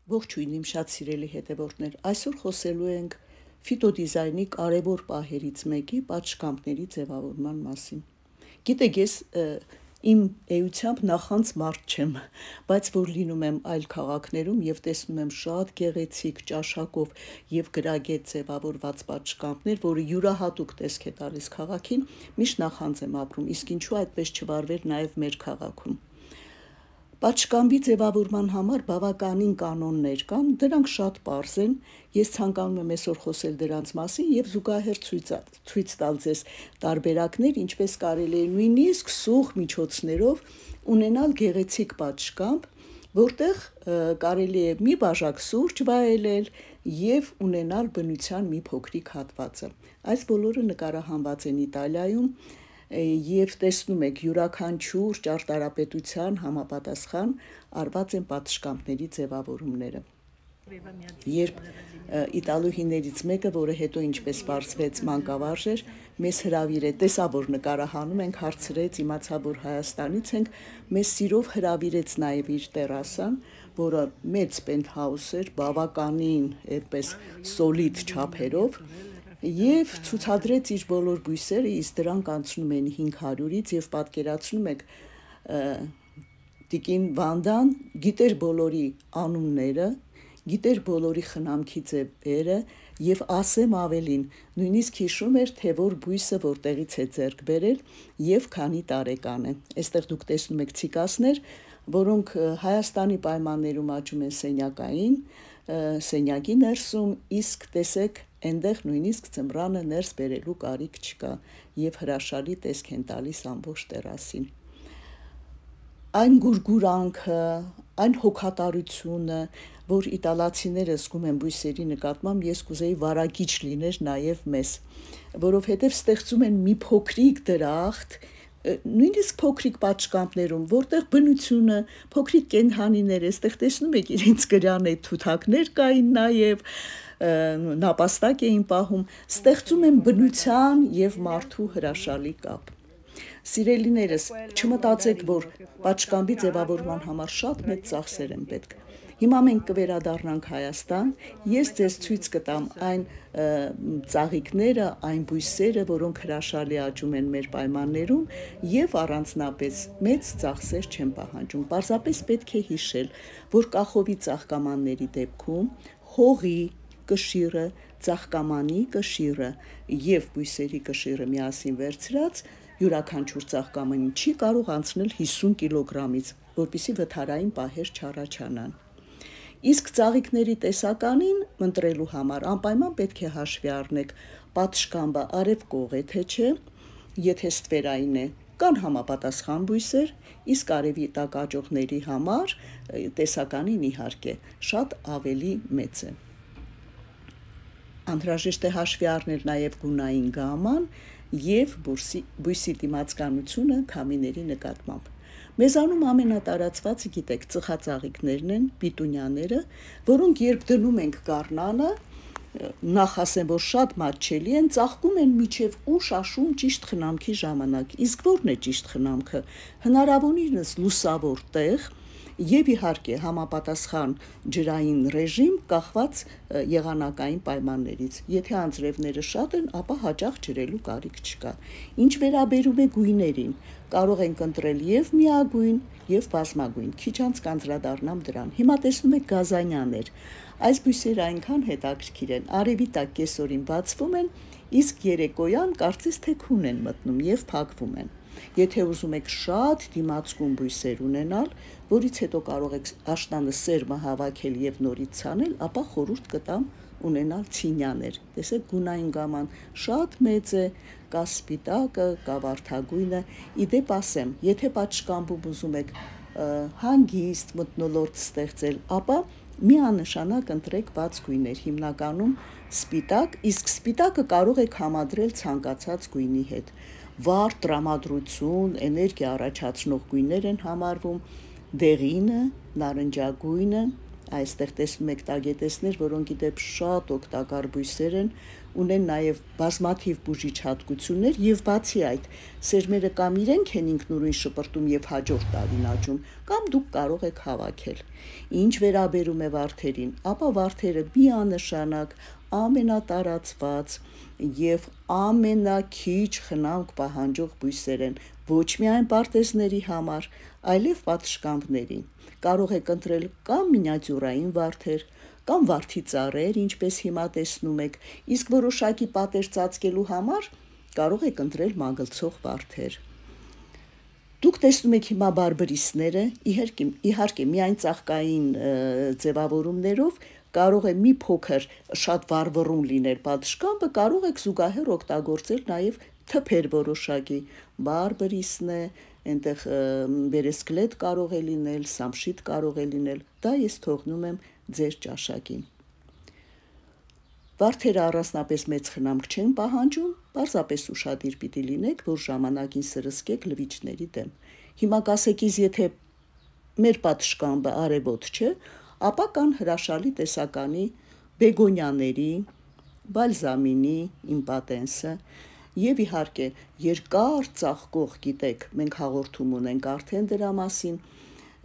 Ողջույն իմ շատ սիրելի հետևորդներ, այսօր խոսելու ենք ֆիտոդիզայնի կարևոր պահերից մեկի պատշգամբների ձևավորման մասին։ Գիտեք, ես իմ էությամբ նախանց մարդ չեմ, բայց որ լինում եմ այլ քաղաքներում եւ տեսնում եմ շատ գեղեցիկ ճաշակով եւ գրագետ ձևավորված պատշգամբներ, որը յուրահատուկ տեսք է տալիս քաղաքին, միշտ նախանց եմ ապրում, իսկ ինչու այդպես չվարվեր նաեւ մեր քաղաքում։ Պատշգամբի ձևավորման համար բավականին կանոններ կան, դրանք շատ պարզ են, ես ցանկանում եմ այսօր խոսել դրանց մասին եւ զուգահեռ ցույց տալ ձեզ տարբերակներ, ինչպես կարելի է նույնիսկ սուղ միջոցներով ունենալ գեղեցիկ պատշգամբ, որտեղ կարելի է մի բաժակ սուրճ վայելել եւ ունենալ բնության մի փոքրիկ հատվածը։ Այս բոլորը նկարահանված են Իտալիայում եւ տեսնում եք յուրաքանչյուր ճարտարապետության համապատասխան արված են պատշգամբների ձևավորումները։ Երբ իտալուհիներից մեկը, որը հետո ինչպես պարզվեց մանկավարժ էր, մեզ հրավիրեց, տեսա որ նկարահանում ենք, հարցրեց, իմացա որ Հայաստանից ենք, մեզ սիրով հրավիրեց նաեւ իր տերասան, որը մեծ պենթհաուս էր, բավականին այդպես սոլիդ չափերով, եւ ցուցադրեց իր բոլոր բույսերը, իսկ դրանք անցնում են 500-ից եւ պատկերացնում եք Տիկին Վանդան գիտեր բոլորի անունները, գիտեր բոլորի խնամքի ձևերը եւ ասեմ ավելին, նույնիսկ հիշում էր թե որ բույսը որտեղից է ձեռք բերել եւ քանի տարեկան է։ Այստեղ դուք տեսնում եք ցիկասներ, որոնք Հայաստանի պայմաններում աճում են սենյակային, սենյակի ներսում, իսկ տեսեք այնտեղ նույնիսկ ձմռանը ներս բերելու կարիք չկա եւ հրաշալի տեսք են տալիս ամբողջ տերասին։ Այն գուրգուրանքը, այն հոգատարությունը, որ իտալացիները զգում են բույսերի նկատմամբ, ես կուզեի վարակիչ լիներ նաեւ մեզ, որովհետեւ ստեղծում են մի փոքրիկ դրախտ, նույնիսկ փոքրիկ պատշգամբներում, որտեղ բնությունը, փոքրիկ կենդանիներ, այստեղ տեսնում եք իրենց գրան այդ թութակներ կային նաեւ, նապաստակ էին պահում, ստեղծում են բնության եւ մարդու հրաշալի կապ։ Սիրելիներս, չմտածեք, որ պատշգամբի ձևավորման համար շատ մեծ ծախսեր են պետք։ Հիմա մենք կվերադառնանք Հայաստան, ես ձեզ ցույց կտամ այն ծաղիկները, այն բույսերը, որոնք հրաշալի աճում են մեր պայմաններում եւ առանձնապես մեծ ծախսեր չեն պահանջում։ Պարզապես պետք է հիշել, որ կախովի ծաղկամանների դեպքում հողի կշիռը, ծաղկամանի կշիռը եւ բույսերի կշիռը միասին վերցրած յուրաքանչյուր ծաղկամանի չի կարող անցնել 50 կիլոգրամից, որպեսզի վթարային պահեր չառաջանան։ Իսկ ծաղիկների տեսականին ընտրելու համար անպայման պետք է հաշվի առնեք պատշգամբը արևկող է թե չէ, եթե ստվերային է, կան համապատասխան բույսեր, իսկ արևի տակ աճողների համար տեսականին իհարկե շատ ավելի մեծ է։ Անհրաժեշտ է հաշվի առնել նաև գունային գամման եւ բույսի դիմացկունությունը քամիների նկատմամբ։ Մեզանում ամենատարածվածը գիտեք ծխածաղիկներն են, պիտունյաները, որոնք երբ դնում ենք գառնանը, նախ ասեմ, որ շատ մատչելի են, ծաղկում են մինչև ուշ աշուն ճիշտ խնամքի ժամանակ։ Իսկ ո՞րն է ճիշտ խնամքը։ Հնարավորինս լուսավոր տեղ եւ իհարկե համապատասխան ջրային ռեժիմ կախված եղանակային պայմաններից։ Եթե անձրևները շատ են, ապա հաճախ ջրելու կարիք չկա։ Ինչ վերաբերում է գույներին, կարող ենք ընտրել եւ միագույն, եւ բազմագույն։ Քիչ անց կանդրադառնամ դրան։ Հիմա տեսնում եք գազանյաներ։ Այս բույսերը այնքան հետաքրքիր են, արևի տակ կեսօրին բացվում են, իսկ երեկոյան կարծես թե քուն են մտնում եւ փակվում են։ Եթե ուզում եք շատ դիմացկուն բույսեր ունենալ, որից հետո կարող եք աշտանը սերմը հավաքել եւ նորից ցանել, ապա խորհուրդ կտամ ունենալ ցինյաներ։ Տեսեք գունային գաման շատ մեծ է, կա սպիտակը, կա վարդագույնը։ Իդեպ ասեմ, եթե պատշգամբում ուզում եք հանգիստ մթնոլորտ ստեղծել, ապա միանշանակ ընտրեք բաց գույներ, հիմնականում սպիտակ, իսկ սպիտակը կարող եք համադրել ցանկացած գույնի հետ։ Վառ տրամադրություն, էներգիա առաջացնող գույներ են համարվում դեղինը, նարնջագույնը, Այստեղ տեսնում եք տագետեսներ, որոնք իդեպ շատ օգտակար բույսեր են, ունեն նաև բազմաթիվ բուժիչ հատկություններ եւ բացի այդ սերմերը կամ իրենք են ինքնուրույն շպրտում եւ հաջորդ տարին աճում, կամ դուք կարող եք հավաքել։ Ինչ վերաբերում է վարդերին, ապա վարդերը միանշանակ ամենատարածված եւ ամենաքիչ խնամք պահանջող բույսեր են ոչ միայն պարտեզների համար, այլև պատշգամբների։ Կարող եք ընտրել կամ մինիատյուրային վարդեր, կամ վարդի ծառեր, ինչպես հիմա տեսնում եք, իսկ որոշակի պատեր ծածկելու համար կարող եք ընտրել մագլցող վարդեր։ Դուք տեսնում եք հիմա բարբրիսները, իհարկե միայն ծաղկային ձևավորումներով կարող է մի փոքր շատ վառվռուն լինել պատշգամբը, կարող եք զուգահեռ օգտագործել նաև թփեր որոշակի, բարբրիսն է, այնտեղ վերեսկլետ կարող է լինել, սամշիտ կարող է լինել, դա ես թողնում եմ ձեր ճաշակին։ Վարդերը առանձնապես մեծ խնամք չեն պահանջում, պարզապես ուշադիր պիտի լինեք, որ ժամանակին սրսկեք լվիճների դեմ։ Հիմա կասեք, եթե մեր պատշգամբը արևոտ չէ, ապա կան հրաշալի տեսականի բեգոնյաների, բալզամինի, իմպատենսը եւ իհարկե երկար ծաղկող, գիտեք, մենք հաղորդում ունենք արդեն դրա մասին,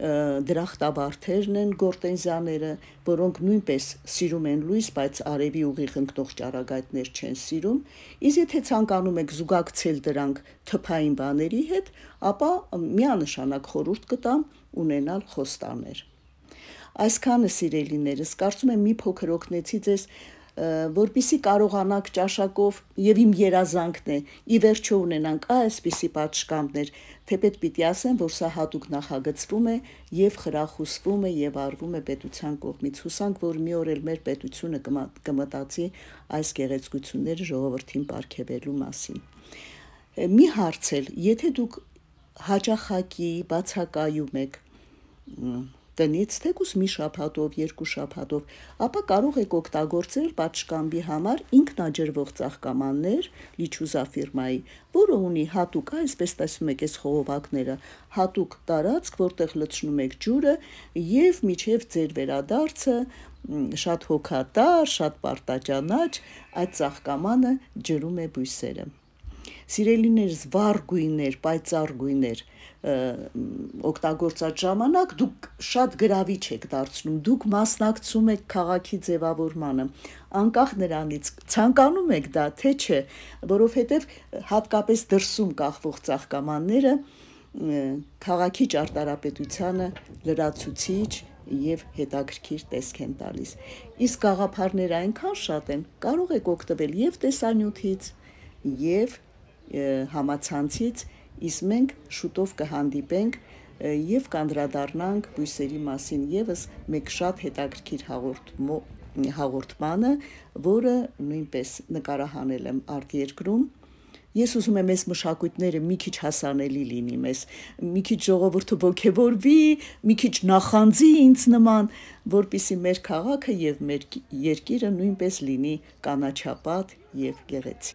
դրախտավարդերն են, գորտենզիաները, որոնք նույնպես սիրում են լույս, բայց արևի ուղիղ ընկնող ճառագայթներ չեն սիրում, իսկ եթե ցանկանում եք զուգակցել դրանք թփային բաների հետ, ապա միանշանակ խորհուրդ կտամ ունենալ խոստաներ։ Այսքանը սիրելիներս, կարծում եմ մի փոքր օգնեցի ձեզ, որպիսի կարողանաք ճաշակով եւ իմ երազանքն է ի վերջո ունենանք այսպիսի պատշգամբներ, թեպետ պիտի ասեմ, որ սա հատուկ նախագծվում է եւ խրախուսվում է եւ արվում է պետության կողմից։ Հուսանք, որ մի օր էլ մեր պետությունը կմտածի այս գեղեցկությունները ժողովրդին պարգևելու մասին։ Մի հարց էլ, եթե դուք հաճախակի բացակայում եք տնից, թեկուզ մի շաբաթով, երկու շաբաթով, ապա կարող եք օգտագործել պատշգամբի համար ինքնաջրվող ծաղկամաններ Լիչուզա ֆիրմայի, որը ունի հատուկ, այսպես տեսնում եք այս խողովակները, հատուկ տարածք, որտեղ լցնում եք ջուրը եւ միջև ձեր վերադարձը շատ հոգատար, շատ պարտաճանաչ այդ ծաղկամանը ջրում է բույսերը։ Սիրելիներս, վառ գույներ, պայծառ գույներ օգտագործած ժամանակ դուք շատ գրավիչ եք դարձնում, դուք մասնակցում եք քաղաքի ձևավորմանը, անկախ նրանից ցանկանում եք դա, թե չէ, որովհետև հատկապես դրսում կախվող ծաղկամանները քաղաքի ճարտարապետությանը լրացուցիչ եւ հետաքրքիր տեսք են տալիս։ Իսկ գաղափարները այնքան շատ են, կարող եք օգտվել եւ տեսանյութից, եւ համացանցից, իսկ մենք շուտով կհանդիպենք եւ կանդրադառնանք բույսերի մասին եւս մեկ շատ հետաքրքիր հաղորդմանը, որը նույնպես նկարահանել եմ արտերկրում։ Ես ուզում եմ այս մշակույթները մի քիչ հասանելի լինի մեզ, մի քիչ ժողովուրդը ոգևորվի, մի քիչ նախանձի ինձ նման, որպիսի մեր քաղաքը եւ մեր երկիրը նույնպես լինի կանաչապատ եւ գեղեցիկ։